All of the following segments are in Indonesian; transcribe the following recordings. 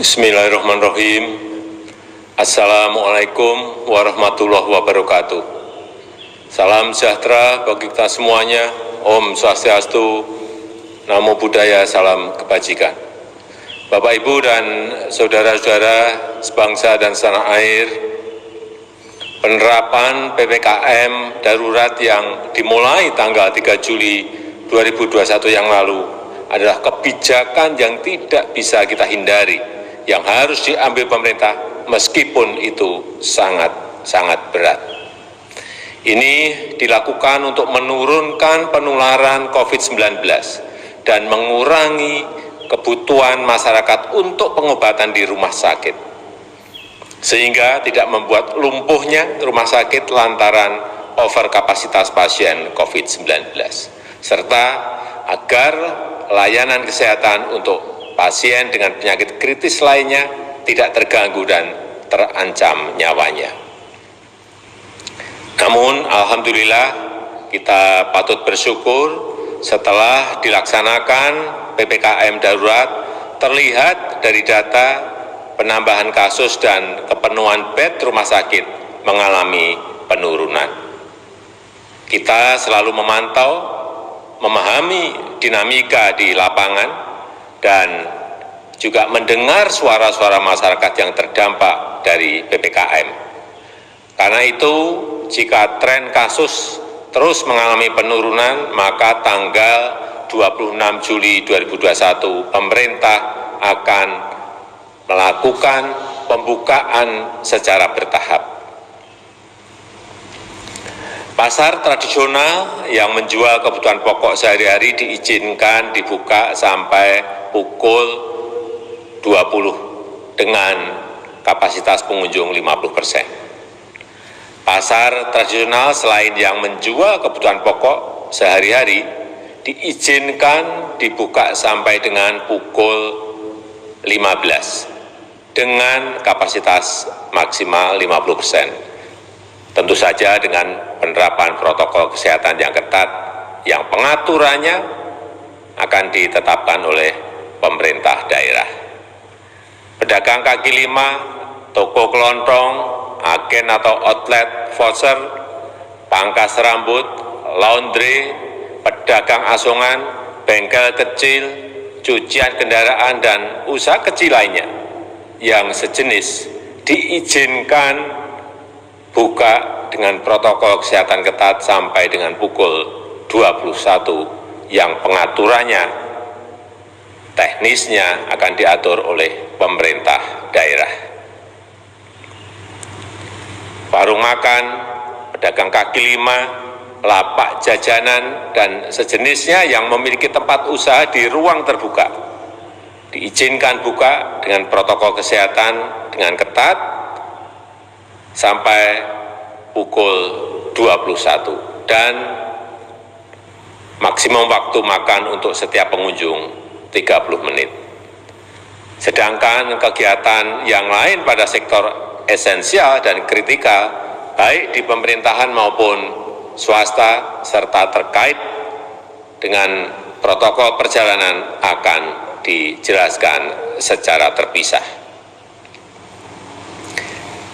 Bismillahirrahmanirrahim. Assalamualaikum warahmatullahi wabarakatuh. Salam sejahtera bagi kita semuanya. Om Swastiastu, Namo Buddhaya, salam kebajikan. Bapak, Ibu, dan saudara-saudara sebangsa dan setanah air, penerapan PPKM darurat yang dimulai tanggal 3 Juli 2021 yang lalu adalah kebijakan yang tidak bisa kita hindari, yang harus diambil pemerintah meskipun itu sangat berat. Ini dilakukan untuk menurunkan penularan COVID-19 dan mengurangi kebutuhan masyarakat untuk pengobatan di rumah sakit, sehingga tidak membuat lumpuhnya rumah sakit lantaran overkapasitas pasien COVID-19, serta agar layanan kesehatan untuk pasien dengan penyakit kritis lainnya tidak terganggu dan terancam nyawanya. Namun, alhamdulillah, kita patut bersyukur setelah dilaksanakan PPKM darurat, terlihat dari data penambahan kasus dan kepenuhan bed rumah sakit mengalami penurunan. Kita selalu memantau, memahami dinamika di lapangan, dan juga mendengar suara-suara masyarakat yang terdampak dari PPKM. Karena itu, jika tren kasus terus mengalami penurunan, maka tanggal 26 Juli 2021 pemerintah akan melakukan pembukaan secara bertahap. Pasar tradisional yang menjual kebutuhan pokok sehari-hari diizinkan dibuka sampai pukul 20 dengan kapasitas pengunjung 50%. Pasar tradisional selain yang menjual kebutuhan pokok sehari-hari diizinkan dibuka sampai dengan pukul 15 dengan kapasitas maksimal 50%. Tentu saja dengan penerapan protokol kesehatan yang ketat, yang pengaturannya akan ditetapkan oleh pemerintah daerah. Pedagang kaki lima, toko kelontong, agen atau outlet, voucher, pangkas rambut, laundry, pedagang asongan, bengkel kecil, cucian kendaraan, dan usaha kecil lainnya yang sejenis diizinkan buka dengan protokol kesehatan ketat sampai dengan pukul 21 yang pengaturannya teknisnya akan diatur oleh pemerintah daerah. Warung makan, pedagang kaki lima, lapak jajanan, dan sejenisnya yang memiliki tempat usaha di ruang terbuka diizinkan buka dengan protokol kesehatan dengan ketat sampai pukul 21 dan maksimum waktu makan untuk setiap pengunjung 30 menit. Sedangkan kegiatan yang lain pada sektor esensial dan kritikal, baik di pemerintahan maupun swasta serta terkait dengan protokol perjalanan, akan dijelaskan secara terpisah.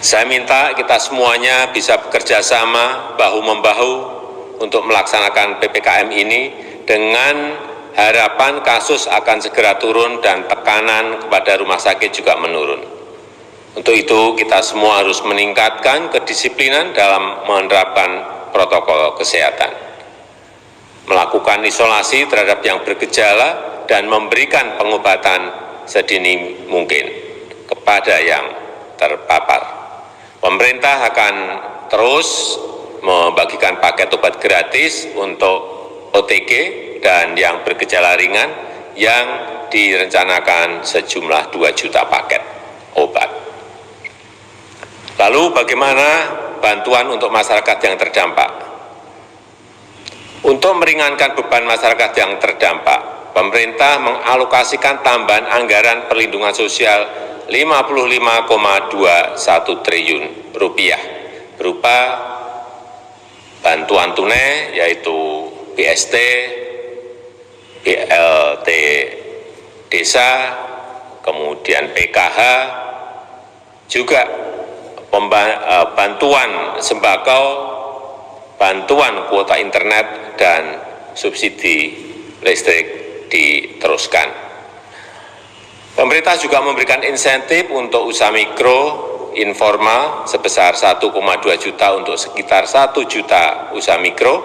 Saya minta kita semuanya bisa bekerja sama bahu-membahu untuk melaksanakan PPKM ini dengan harapan kasus akan segera turun dan tekanan kepada rumah sakit juga menurun. Untuk itu kita semua harus meningkatkan kedisiplinan dalam menerapkan protokol kesehatan, melakukan isolasi terhadap yang bergejala dan memberikan pengobatan sedini mungkin kepada yang terpapar. Pemerintah akan terus membagikan paket obat gratis untuk OTG dan yang bergejala ringan yang direncanakan sejumlah 2 juta paket obat. Lalu bagaimana bantuan untuk masyarakat yang terdampak? Untuk meringankan beban masyarakat yang terdampak, pemerintah mengalokasikan tambahan anggaran perlindungan sosial 55,21 triliun rupiah berupa bantuan tunai yaitu BST, BLT desa, kemudian kemudian PKH, juga bantuan sembako, bantuan kuota internet, dan subsidi listrik diteruskan. Pemerintah juga memberikan insentif untuk usaha mikro informal sebesar 1,2 juta untuk sekitar 1 juta usaha mikro,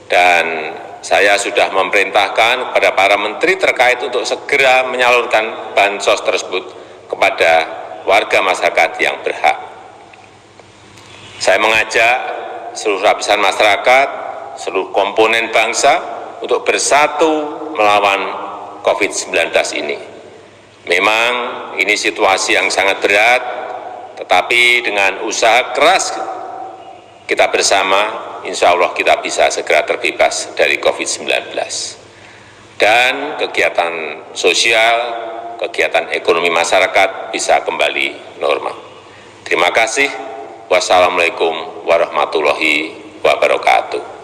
dan saya sudah memerintahkan kepada para menteri terkait untuk segera menyalurkan bansos tersebut kepada warga masyarakat yang berhak. Saya mengajak seluruh lapisan masyarakat, seluruh komponen bangsa untuk bersatu melawan COVID-19 ini. Memang ini situasi yang sangat berat, tetapi dengan usaha keras kita bersama, insya Allah kita bisa segera terbebas dari COVID-19. Dan kegiatan sosial, kegiatan ekonomi masyarakat bisa kembali normal. Terima kasih. Wassalamualaikum warahmatullahi wabarakatuh.